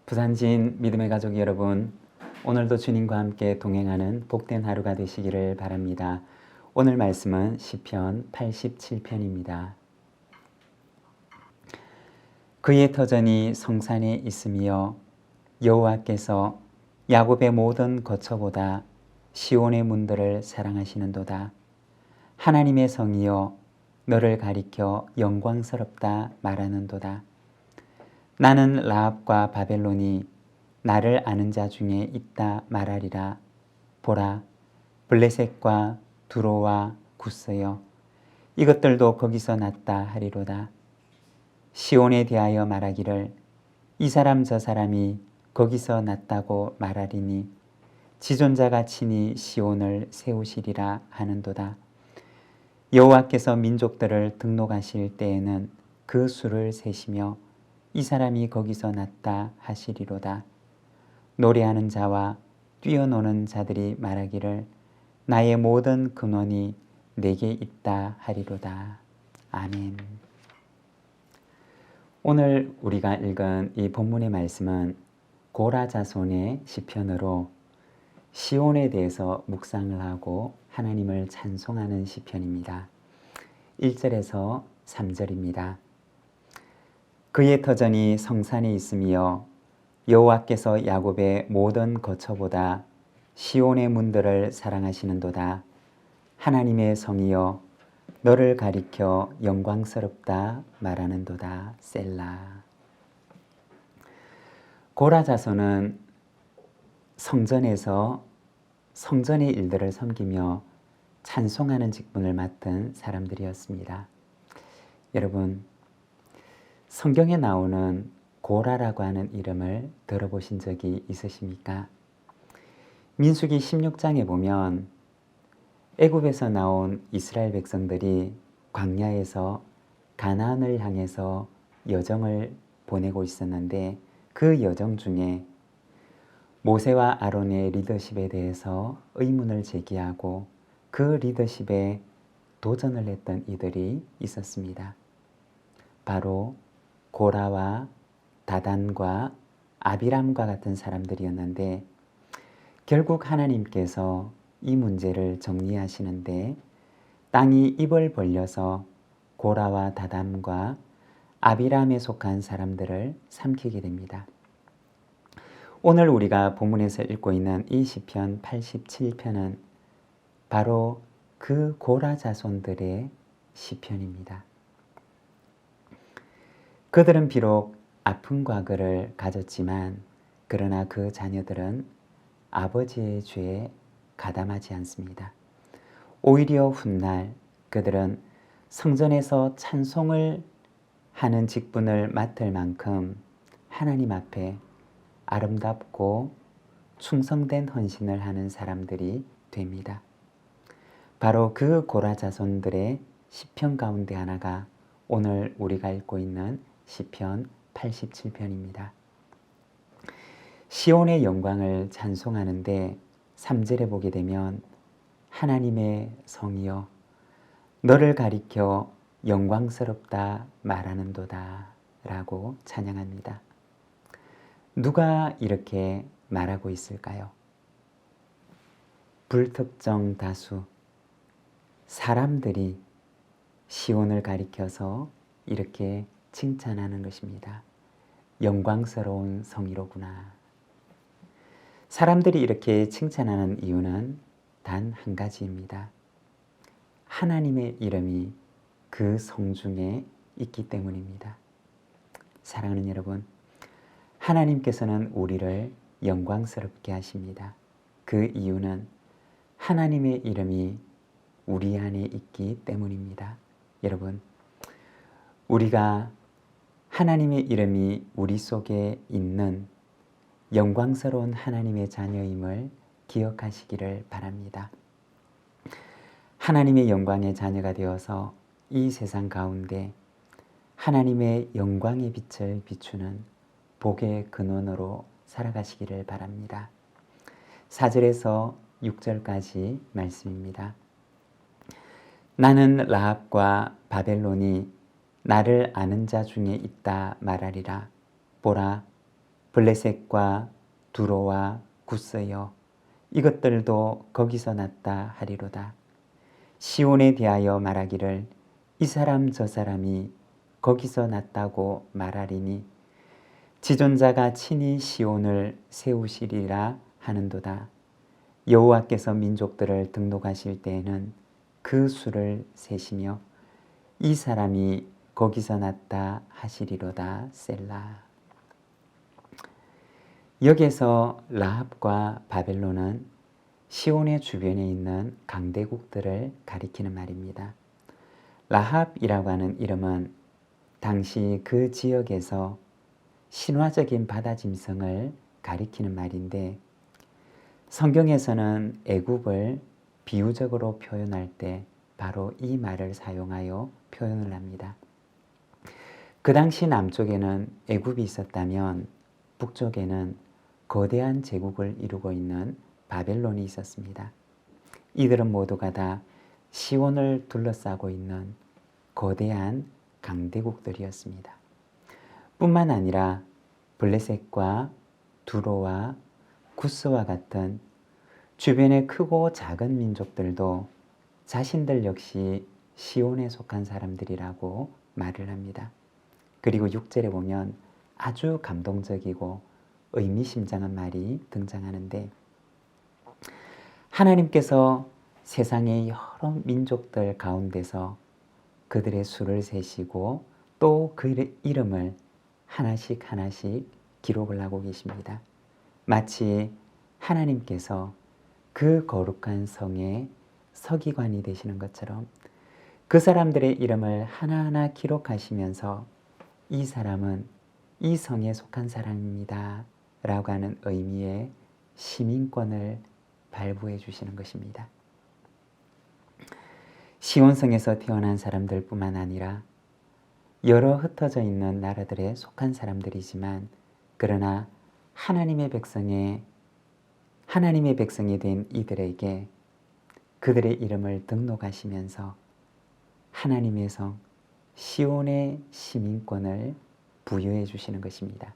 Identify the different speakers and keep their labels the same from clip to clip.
Speaker 1: 부산진 믿음의 가족 여러분, 오늘도 주님과 함께 동행하는 복된 하루가 되시기를 바랍니다. 오늘 말씀은 시편 87편입니다. 그의 터전이 성산에 있으며 여호와께서 야곱의 모든 거처보다 시온의 문들을 사랑하시는도다. 하나님의 성이여 너를 가리켜 영광스럽다 말하는도다. 나는 라합과 바벨론이 나를 아는 자 중에 있다 말하리라. 보라, 블레셋과 두로와 구스여 이것들도 거기서 났다 하리로다. 시온에 대하여 말하기를 이 사람 저 사람이 거기서 났다고 말하리니 지존자가 친히 시온을 세우시리라 하는도다. 여호와께서 민족들을 등록하실 때에는 그 수를 세시며 이 사람이 거기서 났다 하시리로다. 노래하는 자와 뛰어노는 자들이 말하기를 나의 모든 근원이 내게 있다 하리로다. 아멘. 오늘 우리가 읽은 이 본문의 말씀은 고라 자손의 시편으로 시온에 대해서 묵상을 하고 하나님을 찬송하는 시편입니다. 1절에서 3절입니다. 그의 터전이 성산에 있으며 여호와께서 야곱의 모든 거처보다 시온의 문들을 사랑하시는도다. 하나님의 성이여 너를 가리켜 영광스럽다 말하는도다. 셀라. 고라 자손은 성전에서 성전의 일들을 섬기며 찬송하는 직분을 맡은 사람들이었습니다. 여러분, 성경에 나오는 고라라고 하는 이름을 들어보신 적이 있으십니까? 민수기 16장에 보면 애굽에서 나온 이스라엘 백성들이 광야에서 가나안을 향해서 여정을 보내고 있었는데 그 여정 중에 모세와 아론의 리더십에 대해서 의문을 제기하고 그 리더십에 도전을 했던 이들이 있었습니다. 바로 고라와 다단과 아비람과 같은 사람들이었는데 결국 하나님께서 이 문제를 정리하시는데 땅이 입을 벌려서 고라와 다단과 아비람에 속한 사람들을 삼키게 됩니다. 오늘 우리가 본문에서 읽고 있는 이 시편 87편은 바로 그 고라 자손들의 시편입니다. 그들은 비록 아픈 과거를 가졌지만 그러나 그 자녀들은 아버지의 죄에 가담하지 않습니다. 오히려 훗날 그들은 성전에서 찬송을 하는 직분을 맡을 만큼 하나님 앞에 아름답고 충성된 헌신을 하는 사람들이 됩니다. 바로 그 고라 자손들의 시편 가운데 하나가 오늘 우리가 읽고 있는 시편 87편입니다. 시온의 영광을 찬송하는데 3절에 보게 되면 하나님의 성이여 너를 가리켜 영광스럽다 말하는도다 라고 찬양합니다. 누가 이렇게 말하고 있을까요? 불특정 다수 사람들이 시온을 가리켜서 이렇게 칭찬하는 것입니다. 영광스러운 성이로구나. 사람들이 이렇게 칭찬하는 이유는 단 한 가지입니다. 하나님의 이름이 그 성 중에 있기 때문입니다. 사랑하는 여러분, 하나님께서는 우리를 영광스럽게 하십니다. 그 이유는 하나님의 이름이 우리 안에 있기 때문입니다. 여러분, 우리가 하나님의 이름이 우리 속에 있는 영광스러운 하나님의 자녀임을 기억하시기를 바랍니다. 하나님의 영광의 자녀가 되어서 이 세상 가운데 하나님의 영광의 빛을 비추는 복의 근원으로 살아가시기를 바랍니다. 4절에서 6절까지 말씀입니다. 나는 라합과 바벨론이 나를 아는 자 중에 있다 말하리라. 보라, 블레셋과 두로와 구스여, 이것들도 거기서 났다 하리로다. 시온에 대하여 말하기를 이 사람 저 사람이 거기서 났다고 말하리니 지존자가 친히 시온을 세우시리라 하는도다. 여호와께서 민족들을 등록하실 때에는 그 수를 세시며 이 사람이 거기서 났다 하시리로다. 셀라. 여기에서 라합과 바벨론은 시온의 주변에 있는 강대국들을 가리키는 말입니다. 라합이라고 하는 이름은 당시 그 지역에서 신화적인 바다 짐승을 가리키는 말인데, 성경에서는 애굽을 비유적으로 표현할 때 바로 이 말을 사용하여 표현을 합니다. 그 당시 남쪽에는 애굽이 있었다면 북쪽에는 거대한 제국을 이루고 있는 바벨론이 있었습니다. 이들은 모두가 다 시온을 둘러싸고 있는 거대한 강대국들이었습니다. 뿐만 아니라 블레셋과 두로와 구스와 같은 주변의 크고 작은 민족들도 자신들 역시 시온에 속한 사람들이라고 말을 합니다. 그리고 6절에 보면 아주 감동적이고 의미심장한 말이 등장하는데, 하나님께서 세상의 여러 민족들 가운데서 그들의 수를 세시고 또 그 이름을 하나씩 하나씩 기록을 하고 계십니다. 마치 하나님께서 그 거룩한 성의 서기관이 되시는 것처럼 그 사람들의 이름을 하나하나 기록하시면서 이 사람은 이 성에 속한 사람입니다 라고 하는 의미의 시민권을 발부해 주시는 것입니다. 시온성에서 태어난 사람들 뿐만 아니라 여러 흩어져 있는 나라들에 속한 사람들이지만, 그러나 하나님의 백성이 된 이들에게 그들의 이름을 등록하시면서 하나님의 성 시온의 시민권을 부여해 주시는 것입니다.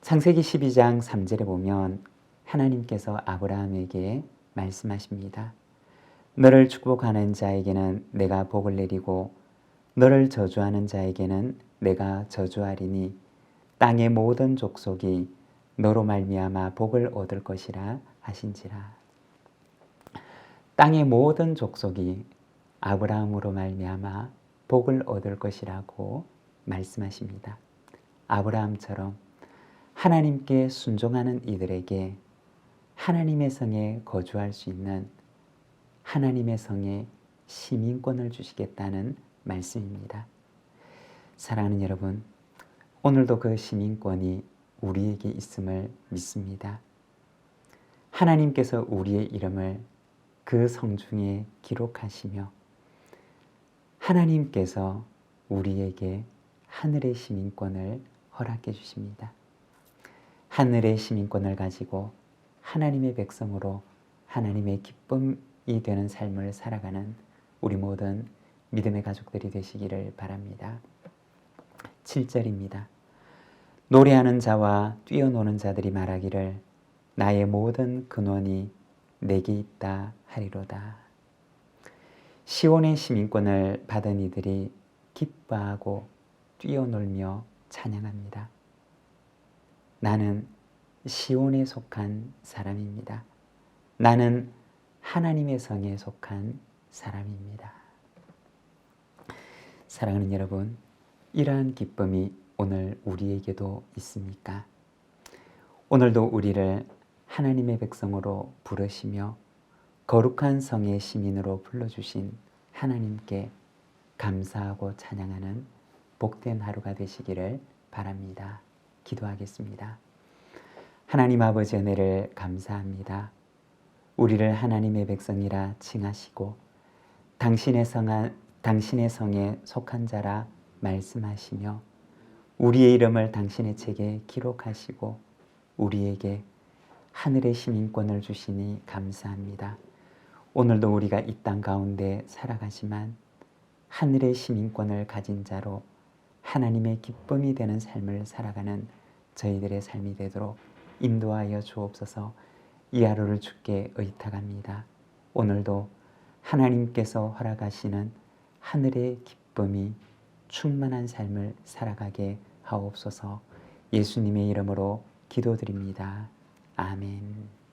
Speaker 1: 창세기 12장 3절에 보면 하나님께서 아브라함에게 말씀하십니다. 너를 축복하는 자에게는 내가 복을 내리고 너를 저주하는 자에게는 내가 저주하리니 땅의 모든 족속이 너로 말미암아 복을 얻을 것이라 하신지라. 땅의 모든 족속이 아브라함으로 말미암아 복을 얻을 것이라고 말씀하십니다. 아브라함처럼 하나님께 순종하는 이들에게 하나님의 성에 거주할 수 있는 하나님의 성에 시민권을 주시겠다는 말씀입니다. 사랑하는 여러분, 오늘도 그 시민권이 우리에게 있음을 믿습니다. 하나님께서 우리의 이름을 그 성중에 기록하시며 하나님께서 우리에게 하늘의 시민권을 허락해 주십니다. 하늘의 시민권을 가지고 하나님의 백성으로 하나님의 기쁨이 되는 삶을 살아가는 우리 모든 믿음의 가족들이 되시기를 바랍니다. 7절입니다. 노래하는 자와 뛰어노는 자들이 말하기를 나의 모든 근원이 내게 있다 하리로다. 시온의 시민권을 받은 이들이 기뻐하고 뛰어놀며 찬양합니다. 나는 시온에 속한 사람입니다. 나는 하나님의 성에 속한 사람입니다. 사랑하는 여러분, 이러한 기쁨이 오늘 우리에게도 있습니까? 오늘도 우리를 하나님의 백성으로 부르시며 거룩한 성의 시민으로 불러주신 하나님께 감사하고 찬양하는 복된 하루가 되시기를 바랍니다. 기도하겠습니다. 하나님 아버지 은혜를 감사합니다. 우리를 하나님의 백성이라 칭하시고 당신의 성에 속한 자라 말씀하시며 우리의 이름을 당신의 책에 기록하시고 우리에게 하늘의 시민권을 주시니 감사합니다. 오늘도 우리가 이 땅 가운데 살아가지만 하늘의 시민권을 가진 자로 하나님의 기쁨이 되는 삶을 살아가는 저희들의 삶이 되도록 인도하여 주옵소서. 이 하루를 주께 의탁합니다. 오늘도 하나님께서 허락하시는 하늘의 기쁨이 충만한 삶을 살아가게 하옵소서. 예수님의 이름으로 기도드립니다. 아멘.